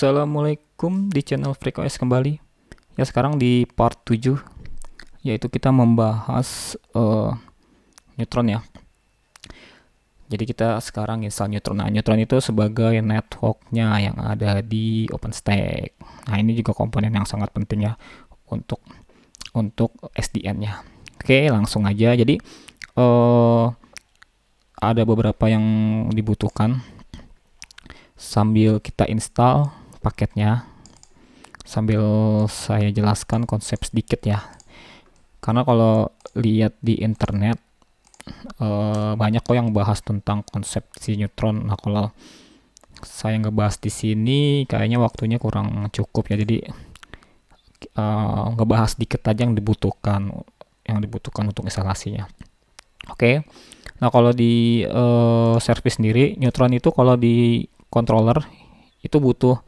Assalamualaikum di channel FreakOS kembali. Ya, sekarang di part 7, yaitu kita membahas Neutron ya. Jadi kita sekarang install Neutron. Nah, Neutron itu sebagai networknya yang ada di OpenStack. Nah, ini juga komponen yang sangat penting ya untuk SDN-nya. Oke, langsung aja. Jadi ada beberapa yang dibutuhkan sambil kita install paketnya, sambil saya jelaskan konsep sedikit ya. Karena kalau lihat di internet banyak kok yang bahas tentang konsep si neutron. Nah, kalau saya ngebahas di sini kayaknya waktunya kurang cukup ya. Jadi ngebahas dikit aja yang dibutuhkan untuk instalasinya. Oke. Nah, kalau di service sendiri, neutron itu kalau di controller itu butuh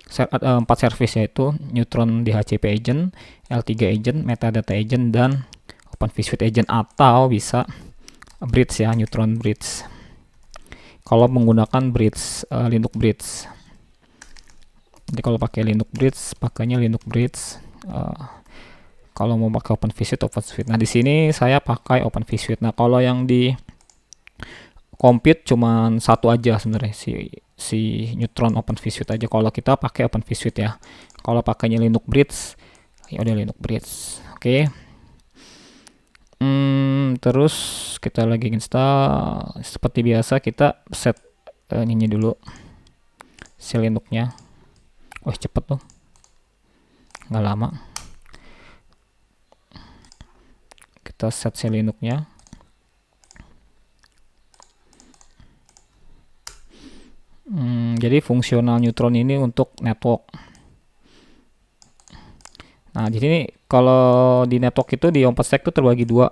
4 service, yaitu Neutron DHCP Agent, L3 Agent, Metadata Agent, dan Open vSwitch Agent, atau bisa Bridge ya, Neutron Bridge. Kalau menggunakan Bridge, Linux Bridge. Jadi kalau pakai Linux Bridge, pakainya Linux Bridge. Kalau mau pakai Open vSwitch. Nah, di sini saya pakai Open vSwitch. Nah, kalau yang di compute cuman satu aja sebenarnya, si Neutron Open vSwitch aja. Kalau kita pakai Open vSwitch ya. Kalau pakainya Linux Bridge, ya udah Linux Bridge. Oke. Terus kita lagi install. Seperti biasa kita set ininya dulu, si Linuxnya. Wah, cepet tuh, nggak lama. Kita set si Linuxnya. Jadi fungsional Neutron ini untuk network. Nah, di sini kalau di network itu di OpenStack itu terbagi dua,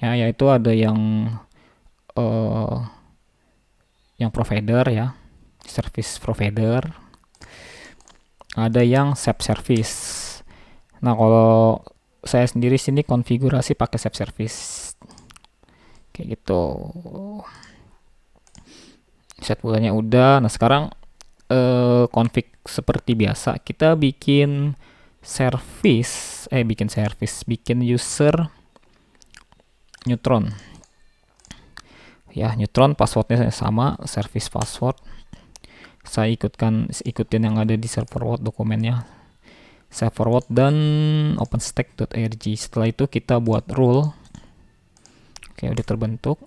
ya, yaitu ada yang provider ya, service provider, ada yang SAP service. Nah, kalau saya sendiri sini konfigurasi pakai SAP service kayak gitu. Set bulannya udah. Nah, sekarang config seperti biasa, kita bikin bikin user Neutron ya. Neutron passwordnya sama, service password. Saya ikutin yang ada di serverword dokumennya, serverword dan openstack.org. Setelah itu kita buat rule. Oke, udah terbentuk.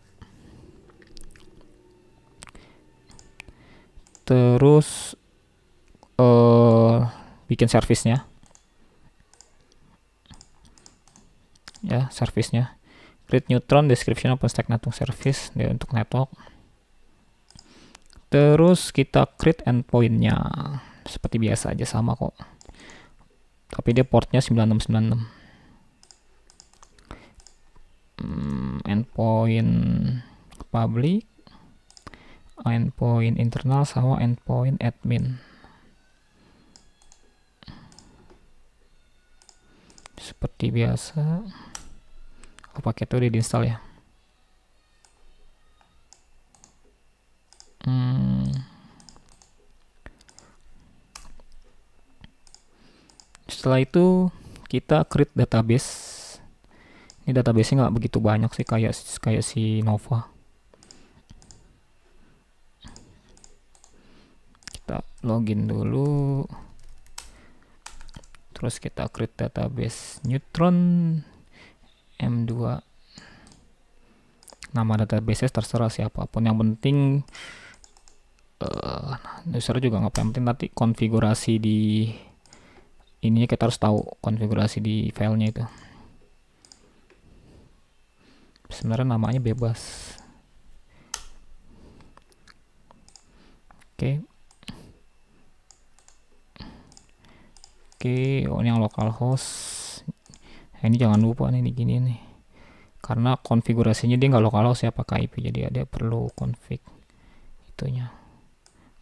Terus bikin service-nya ya, service-nya create neutron description OpenStack network service dia untuk network. Terus kita create endpoint-nya seperti biasa aja, sama kok, tapi dia portnya 9696. Endpoint public, endpoint internal, sama endpoint admin. Seperti biasa. Paket itu udah diinstal ya. Setelah itu kita create database. Ini database-nya nggak begitu banyak sih, kayak si Nova. Kita login dulu. Terus kita create database Neutron M2. Nama database terserah siapapun, yang penting user juga nggak penting. Nanti konfigurasi di ini kita harus tahu konfigurasi di filenya itu. Sebenarnya namanya bebas. Oke. Oh, ini yang localhost. Ini jangan lupa nih gini nih, karena konfigurasinya dia nggak localhost ya, pakai IP, jadi ada perlu config itunya.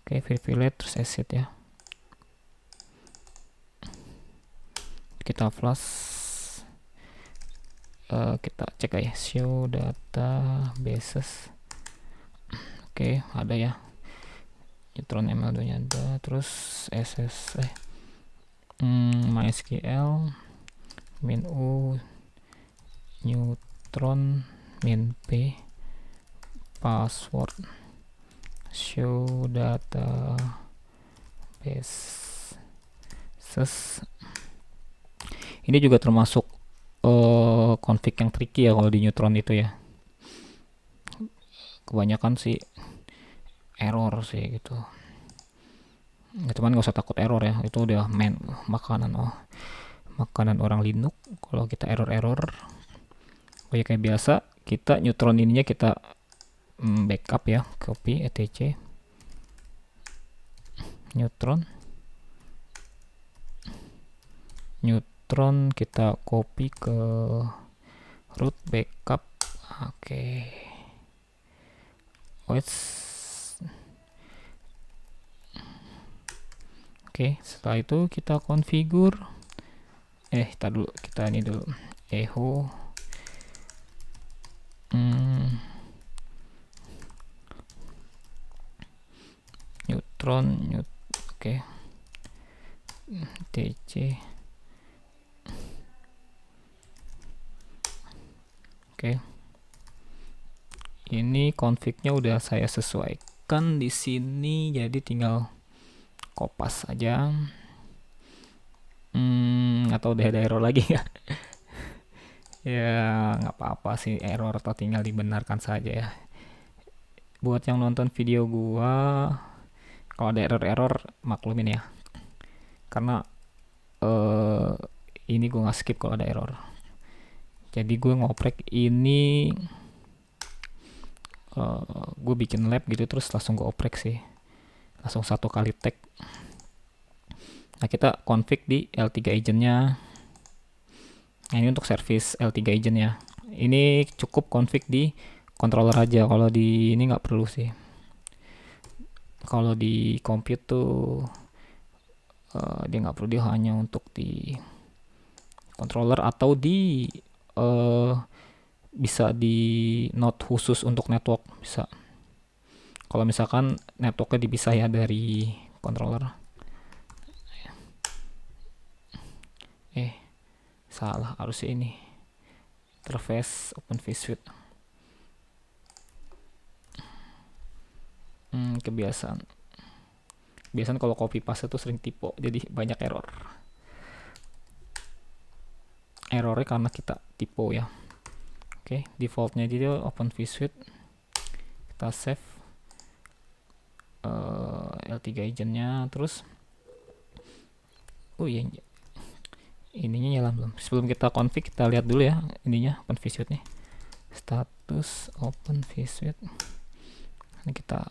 Oke, vplet terus asset ya. Kita flash, kita cek aja show databases. Oke, ada ya. Neutron ML2 nya ada, terus MySQL min u neutron min p password show database. Ini juga termasuk config yang tricky ya kalau di Neutron itu ya. Kebanyakan sih error sih gitu. Ya, cuman nggak usah takut error ya, itu udah makanan orang Linux. Kalau kita error ya kayak biasa, kita Neutron ininya kita backup ya, copy etc Neutron kita copy ke root backup. Oke, setelah itu kita configure. Kita ini dulu echo Neutron tc. Ini config-nya udah saya sesuaikan di sini, jadi tinggal kopas aja. Atau udah ada error lagi ya? Ya nggak apa-apa sih error, atau tinggal dibenarkan saja ya. Buat yang nonton video gua, kalau ada error maklumin ya, karena ini gua nggak skip kalau ada error. Jadi gue ngoprek ini, gue bikin lab gitu terus langsung gue oprek sih, langsung satu kali tag. Nah, kita config di L3 agentnya. Nah, ini untuk service L3 agent ya. Ini cukup config di controller aja, kalau di ini nggak perlu sih. Kalau di compute tuh dia nggak perlu, dia hanya untuk di controller atau di bisa di node khusus untuk network bisa. Kalau misalkan networknya dipisah ya dari controller. Salah, harus ini interface Open vSuite. Kebiasaan kalau copy paste tuh sering typo, jadi banyak errornya karena kita typo ya. Defaultnya dia Open vSuite. Kita save L3 agentnya, terus ininya nyala belum. Sebelum kita config, kita lihat dulu ya ininya Open vSuite nih, status Open vSuite. Ini kita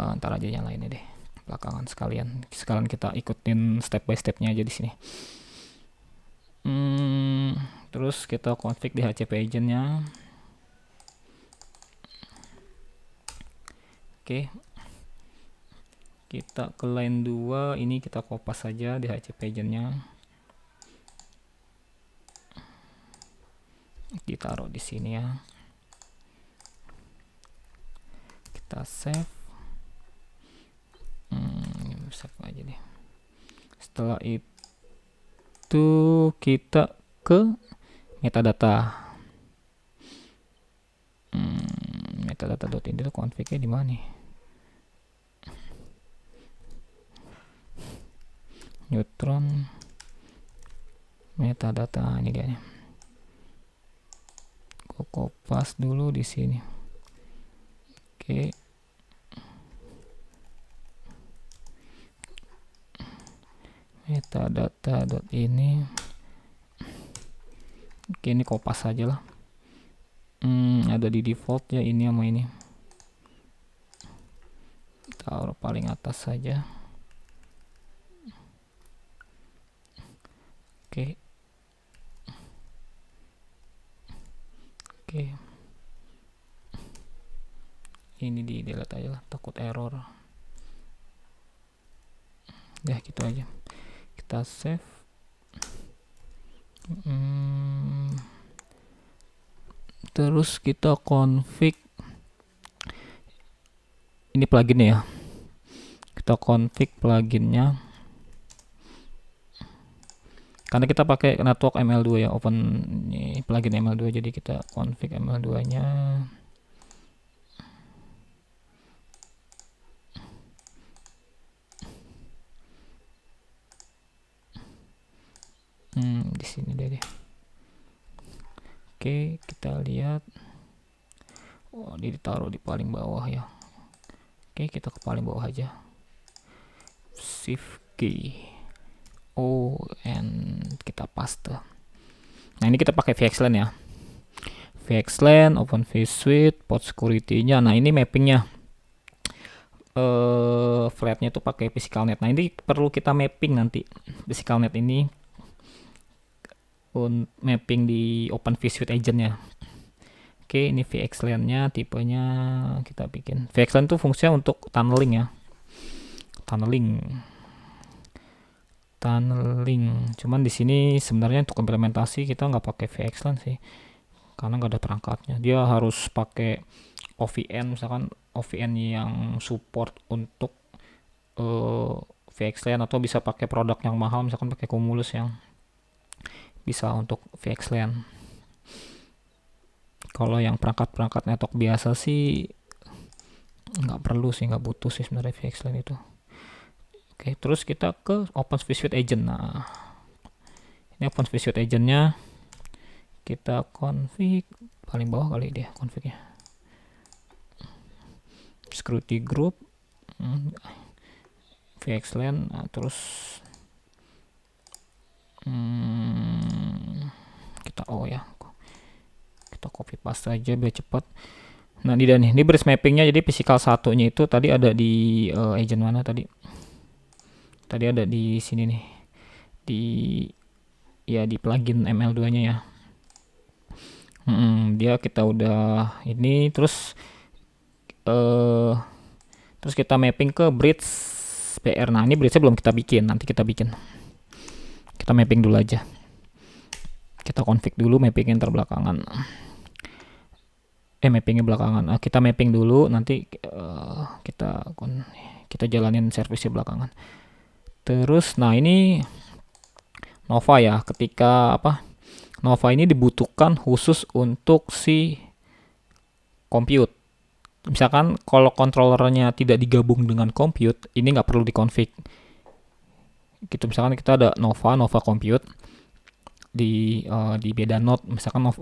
ntar aja nyalain deh belakangan, sekalian kita ikutin step by stepnya aja di sini. Terus kita config di HCP agentnya. Kita ke line 2, ini kita kopas saja di HCP agentnya, ditaruh di sini ya. Kita save aja deh. Setelah itu kita ke metadata. Metadata.ini tuh config-nya di mana nih? Neutron metadata, ini dia nih. Gua kopas dulu di sini. Metadata.ini. Ini kopas aja lah. Ada di default ya, ini sama ini. Taruh paling atas saja. Ini di delete aja lah, takut error. Ya gitu aja. Kita save. Terus kita config ini pluginnya ya, kita config pluginnya karena kita pakai network ML2 ya, open ini plugin ML2, jadi kita config ML2 nya. Di sini deh. Oke, kita lihat. Oh, dia ditaruh di paling bawah ya. Oke, kita ke paling bawah aja. Shift key. Oh, and kita paste. Nah, ini kita pakai VXLAN ya. VXLAN, Open vSwitch, port security-nya. Nah, ini mappingnya. Flatnya itu pakai physical net. Nah, ini perlu kita mapping nanti. Physical net ini mapping di Open vSwitch agent-nya. Oke, ini VXLAN-nya, tipenya kita bikin. VXLAN itu fungsinya untuk tunneling ya. Tunneling. Cuman di sini sebenarnya untuk implementasi kita nggak pakai VXLAN sih, karena nggak ada perangkatnya. Dia harus pakai OVN, misalkan OVN yang support untuk VXLAN, atau bisa pakai produk yang mahal, misalkan pakai Cumulus yang bisa untuk VXLAN. Kalau yang perangkat network biasa sih nggak perlu sih, nggak butuh sih sebenarnya VXLAN itu. Oke, terus kita ke Open vSwitch agent. Nah, ini Open vSwitch agent-nya kita config paling bawah kali dia config-nya. Security group, VXLAN, nah, terus kita kita copy paste aja biar cepat. Nah, ini bridge mappingnya, jadi physical satunya itu tadi ada di agent mana tadi ada di sini nih, di plugin ML2 nya ya. Dia kita udah ini, terus kita mapping ke bridge PR. Nah, ini bridge-nya belum kita bikin, nanti kita bikin. Kita mapping dulu aja, kita config dulu mappingnya terbelakangan. Mappingnya belakangan. Kita mapping dulu, nanti kita jalanin servisnya belakangan. Terus, nah ini Nova ya. Ketika Nova ini dibutuhkan khusus untuk si compute. Misalkan kalau controllernya tidak digabung dengan compute, ini nggak perlu dikonfig. Gitu, misalkan kita ada Nova compute di beda node, misalkan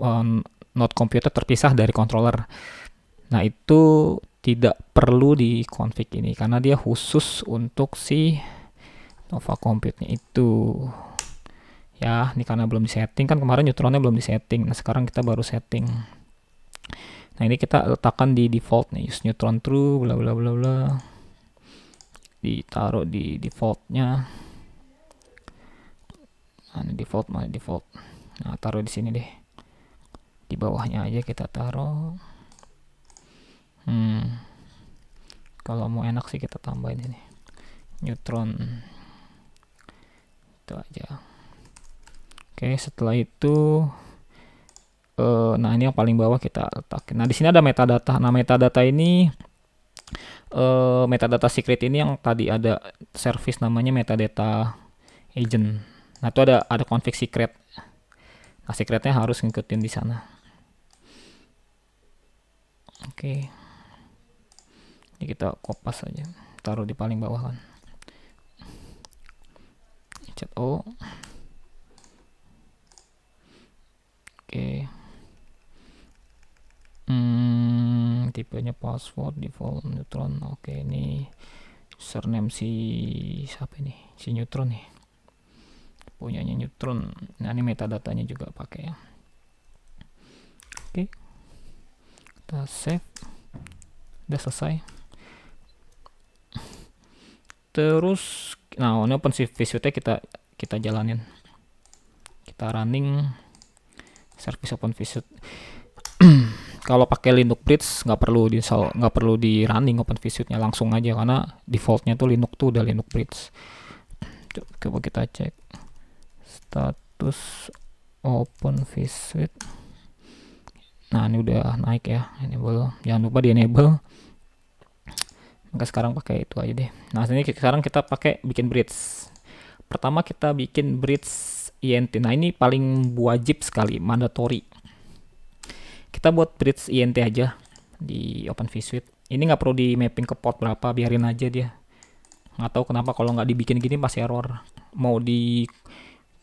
node computer terpisah dari controller. Nah, itu tidak perlu di config ini karena dia khusus untuk si Nova compute-nya itu. Ya, ini karena belum disetting kan, kemarin neutronnya belum disetting. Nah, sekarang kita baru setting. Nah, ini kita letakkan di default nih, use neutron true bla bla bla bla. Ditaruh di default-nya. Nah, ini default. Nah, taruh di sini deh. Di bawahnya aja kita taruh. Kalau mau enak sih kita tambahin ini neutron. Itu aja. Oke, setelah itu nah ini yang paling bawah kita letakin. Nah, di sini ada metadata. Nah, metadata ini metadata secret ini yang tadi ada service namanya metadata agent. Nah, itu ada config secret. Nah, secretnya harus ngikutin di sana. Oke. Ini kita kopas aja, taruh di paling bawah kan. Chat O. Oke. Tipenya password default neutron. Oke, ini username si siapa ini? Si neutron nih. Punyanya neutron. Nah, ini metadatanya juga pakai ya. Oke. Kita save. Udah selesai. Terus, nah, ini Open vSwitch-nya kita jalanin. Kita running service Open vSwitch. Kalau pakai Linux Bridge nggak perlu di running Open vSwitch-nya, langsung aja karena defaultnya tuh Linux tuh udah Linux Bridge. Coba kita cek status Open vSwitch. Nah, ini udah naik ya, enable. Jangan lupa di enable. Maka sekarang pakai itu aja deh. Nah, ini sekarang kita pakai bikin bridge. Pertama kita bikin bridge INT. Nah, ini paling wajib sekali, mandatory. Kita buat bridge INT aja di Open vSuite. Ini nggak perlu di mapping ke port berapa, biarin aja dia. Nggak tahu kenapa kalau nggak dibikin gini pasti error. Mau di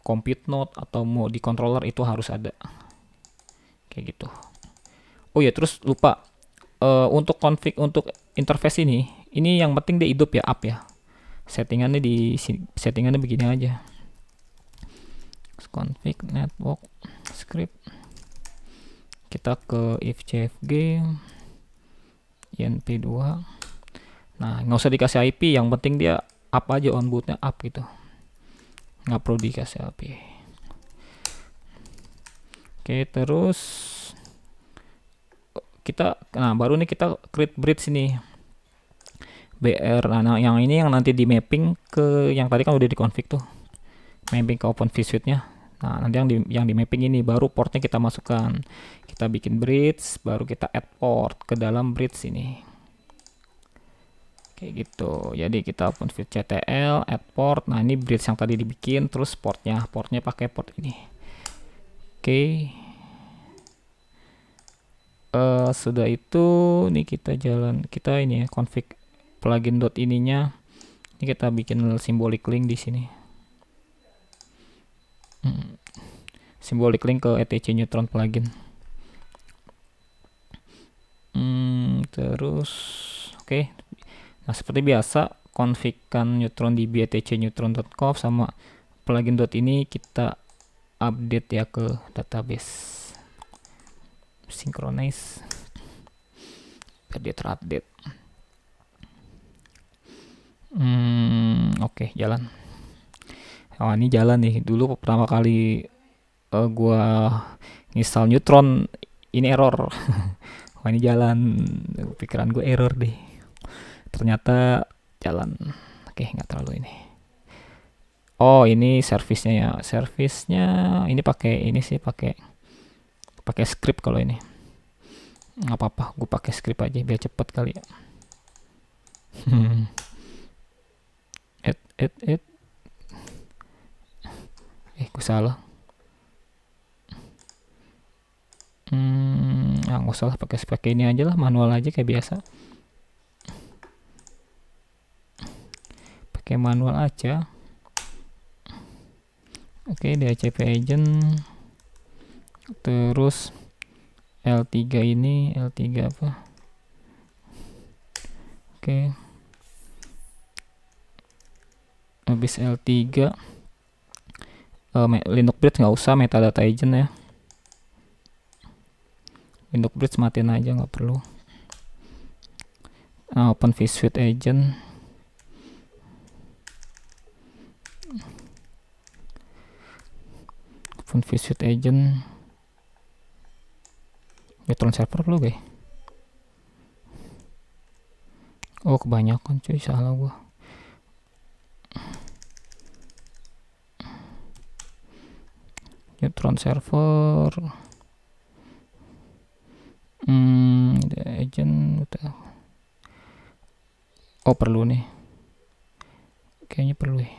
compute node atau mau di controller itu harus ada. Kayak gitu. Oh ya, terus lupa. Untuk config untuk interface ini yang penting dia hidup ya, up ya. Settingannya settingannya begini aja. Config network script. Kita ke if cfg inp2. Nah, nggak usah dikasih IP, yang penting dia up aja, on bootnya up gitu, nggak perlu dikasih IP. Oke, terus kita, nah baru nih kita create bridge ini BR. Nah, yang ini yang nanti di mapping ke yang tadi kan udah di config tuh, mapping ke Open vSuite nya. Nah, nanti yang di mapping ini baru portnya kita masukkan. Kita bikin bridge, baru kita add port ke dalam bridge ini. Kayak gitu. Jadi kita open ctl add port. Nah, ini bridge yang tadi dibikin, terus portnya pakai port ini. Oke. Sudah itu nih kita ini ya, config plugin dot ininya. Ini kita bikin symbolic link di sini. Symbolic link ke etc neutron plugin. Terus oke. Nah, seperti biasa config-kan neutron.db etc neutron.conf sama plugin dot ini kita update ya ke database. Synchronize biar dia terupdate. Oke, jalan. Oh, ini jalan nih. Dulu pertama kali gua install Neutron ini error. Wah, ini jalan. Pikiran gue error deh. Ternyata jalan. Oke, nggak terlalu ini. Oh, ini servisnya ya. Servisnya ini pakai ini sih, pakai script kalau ini. Nggak apa-apa, gue pakai script aja biar cepet kali ya. Gue salah. Nggak usah lah, pakai ini aja lah, manual aja kayak biasa. Pakai manual aja. Oke, DHCP agent. Terus L3 ini, L3 apa? Oke. Habis L3 Linux bridge nggak usah, metadata agent ya. Linux bridge matiin aja, nggak perlu. Open vSuite agent. Open vSuite agent. Neutron server perlu guys. Oh, kebanyakan cuy, salah gua. Neutron server. Agent udah. Oh, perlu nih. Kayaknya perlu ya.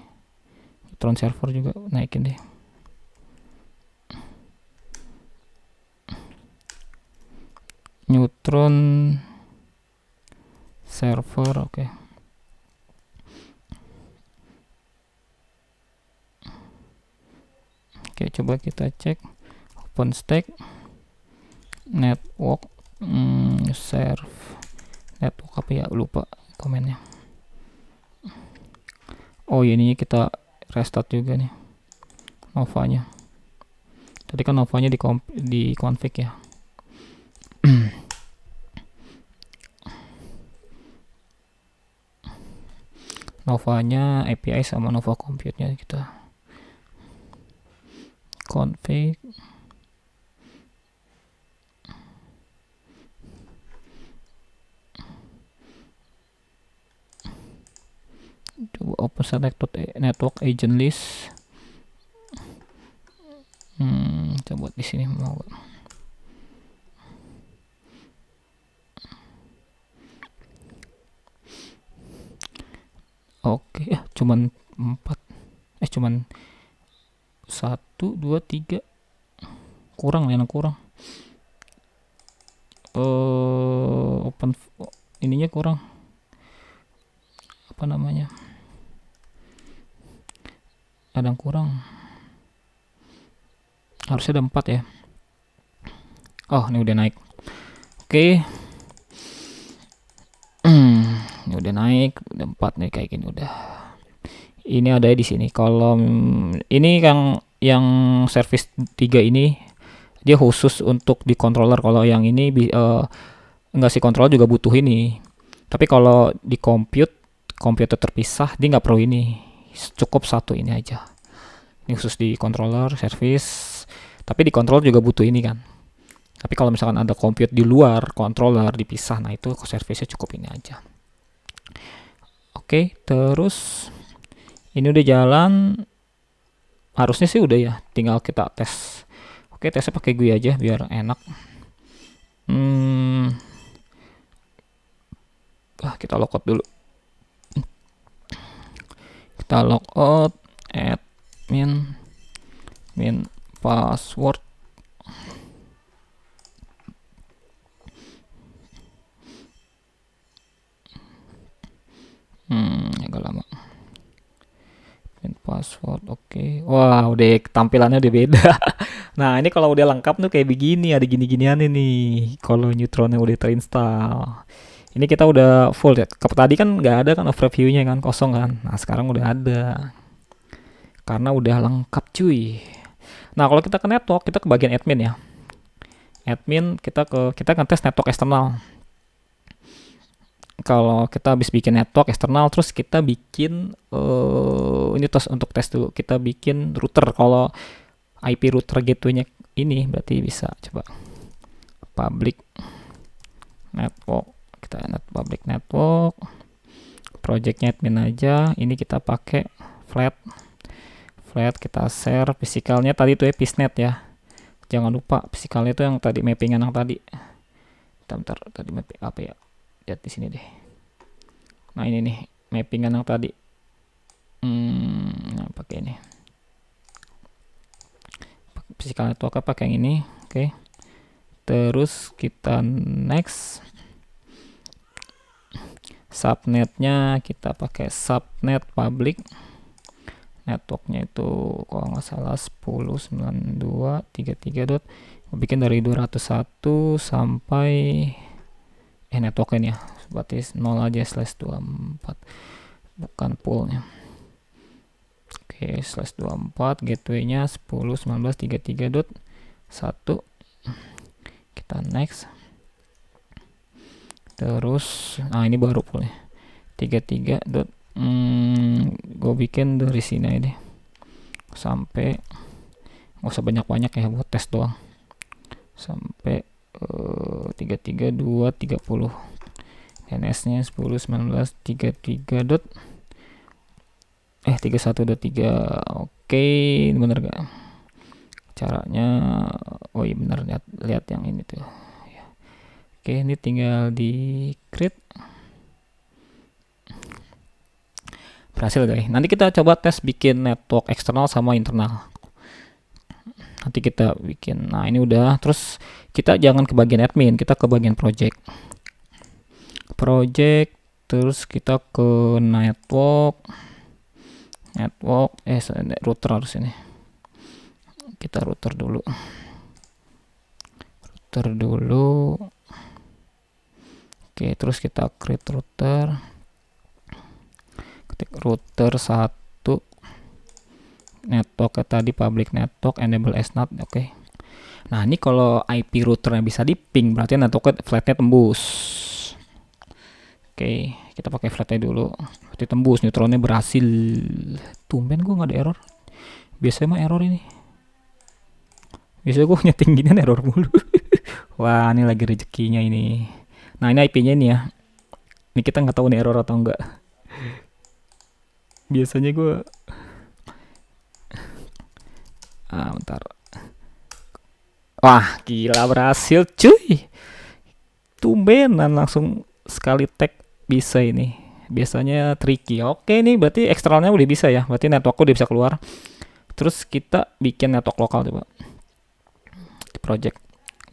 Neutron server juga naikin deh. Neutron server, oke. Oke, coba kita cek OpenStack network serve network apa ya, lupa komennya. Oh, ini kita restart juga nih Novanya. Tadi kan Novanya di config ya. Novanya API sama Nova Compute-nya kita config. Coba open select network agent list. Coba di sini mau. cuman 4, cuman 1 2 3, kurang yang kurang, open ininya kurang, apa namanya, ada yang kurang, harusnya ada 4 ya. Oh, ini udah naik. Oke. Ini udah naik, udah 4 nih kayak gini udah. Ini ada di sini. Kalau ini yang service 3 ini dia khusus untuk di controller. Kalau yang ini enggak sih, controller juga butuh ini. Tapi kalau di komputer terpisah dia nggak perlu ini. Cukup satu ini aja. Ini khusus di controller service. Tapi di controller juga butuh ini kan. Tapi kalau misalkan ada compute di luar controller dipisah, nah itu service-nya cukup ini aja. Oke, terus ini udah jalan, harusnya sih udah ya, tinggal kita tes. Oke, tesnya pakai GUI aja biar enak. Kita logout dulu. Kita logout admin password. Agak lama. Password, oke. Wah, udah tampilannya udah beda. Nah, ini kalau udah lengkap tuh kayak begini, ada gini-ginian ini. Kalau Neutronnya udah terinstall. Ini kita udah full ya. Tadi kan nggak ada kan overview-nya kan, kosong kan. Nah, sekarang udah ada. Karena udah lengkap cuy. Nah, kalau kita ke network, kita ke bagian admin ya. Admin kita ngetes network eksternal. Kalau kita habis bikin network eksternal, terus kita bikin ini tes untuk tes dulu, kita bikin router. Kalau IP router gateway-nya ini berarti bisa coba public network, kita public network, projectnya admin aja. Ini kita pakai flat, kita share physicalnya tadi tuh ya, psnet ya, jangan lupa physicalnya itu yang tadi, mappingan yang tadi. Bentar, tadi mapping apa ya, lihat di sini deh. Nah, ini nih mappingan yang tadi. Nah, pakai ini. Physical network pakai yang ini. Oke. Terus kita next. Subnetnya kita pakai subnet public. Networknya itu kalau nggak salah 10.92.33. Bikin dari 201 sampai networknya ya, berarti 0 aja /24, bukan poolnya. Oke, /24, gateway-nya 10.19.33.1. Kita next. Terus, nah ini baru poolnya 33. Gue bikin dari sini aja deh, sampai nggak usah banyak-banyak ya, buat tes doang, sampai 33.2.30. NS-nya 10.19.33. 31.3. Oke, ini bener gak caranya? Oh iya bener, lihat yang ini tuh. Oke, ini tinggal di create. Berhasil guys. Nanti kita coba tes bikin network eksternal sama internal. Nanti kita bikin. Nah, ini udah. Terus kita jangan ke bagian admin, kita ke bagian project. Terus kita ke network. Router harus ini. Kita router dulu. Oke, terus kita create router. Ketik router 1. Network tadi public network, enable SNAT. Oke. Nah, ini kalau IP routernya bisa di ping, berarti network flatnya tembus. Oke, kita pakai flatnya dulu. Berarti tembus, neutronnya berhasil. Tumben gue nggak ada error. Biasanya mah error ini. Biasanya gue nyeting ginian error mulu. Wah, ini lagi rezekinya ini. Nah, ini IP-nya ini ya. Ini kita nggak tahu nih error atau enggak. Biasanya gue bentar. Wah, gila berhasil cuy. Tumbenan langsung sekali tag bisa ini. biasanya tricky. Oke, nih berarti eksternalnya udah bisa ya, berarti networkku udah bisa keluar. Terus kita bikin network lokal coba di project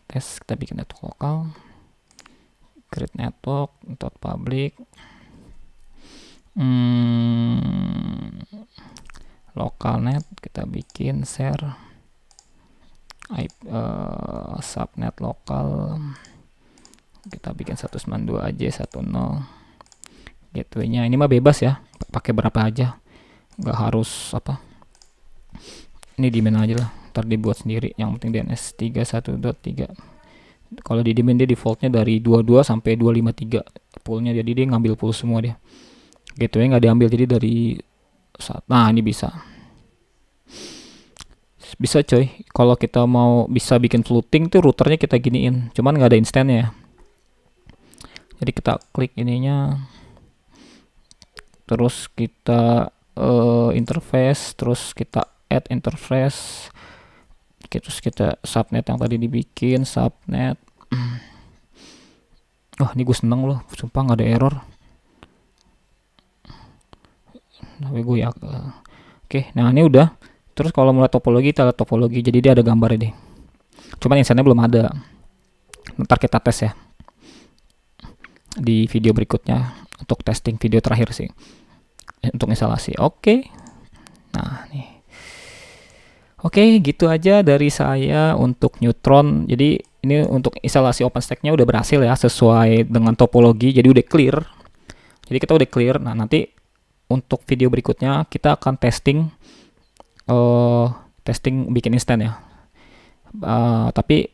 test, kita bikin network lokal, create network dot public, lokalnet, kita bikin share subnet lokal, kita bikin 192 aja 10. Gateway-nya ini mah bebas ya, pakai berapa aja, nggak harus apa, ini dimen aja lah, ntar dibuat sendiri, yang penting DNS 31.3. kalau di dimen dia defaultnya dari 22 sampai 253 poolnya, jadi dia ngambil pool semua dia, gateway nggak diambil, jadi dari nah ini bisa coy. Kalau kita mau bisa bikin floating tuh routernya kita giniin, cuman nggak ada instannya ya. Jadi kita klik ininya, terus kita interface, terus kita add interface, terus kita subnet yang tadi dibikin, subnet. Wah, ini gue seneng loh, sumpah nggak ada error. Tapi gue ya, oke, nah ini udah. Terus kalau mulai topologi, kita lihat topologi, jadi dia ada gambarnya deh. Cuman instannya belum ada. Ntar kita tes ya di video berikutnya, untuk testing video terakhir sih, untuk instalasi. Oke. Nah nih, oke, gitu aja dari saya untuk Neutron. Jadi ini untuk instalasi OpenStack-nya udah berhasil ya, sesuai dengan topologi, jadi udah clear. Jadi kita udah clear. Nah nanti untuk video berikutnya kita akan testing bikin instan ya. Tapi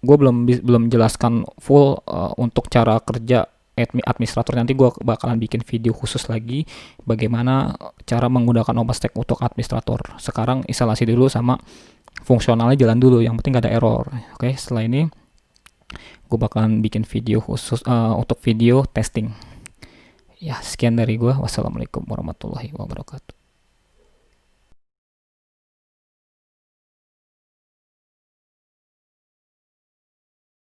gue belum jelaskan full untuk cara kerja administrator. Nanti gue bakalan bikin video khusus lagi bagaimana cara menggunakan OpenStack untuk administrator. Sekarang instalasi dulu sama fungsionalnya jalan dulu, yang penting gak ada error. Oke, setelah ini gue bakalan bikin video khusus untuk video testing. Ya, sekian dari gue. Wassalamualaikum warahmatullahi wabarakatuh.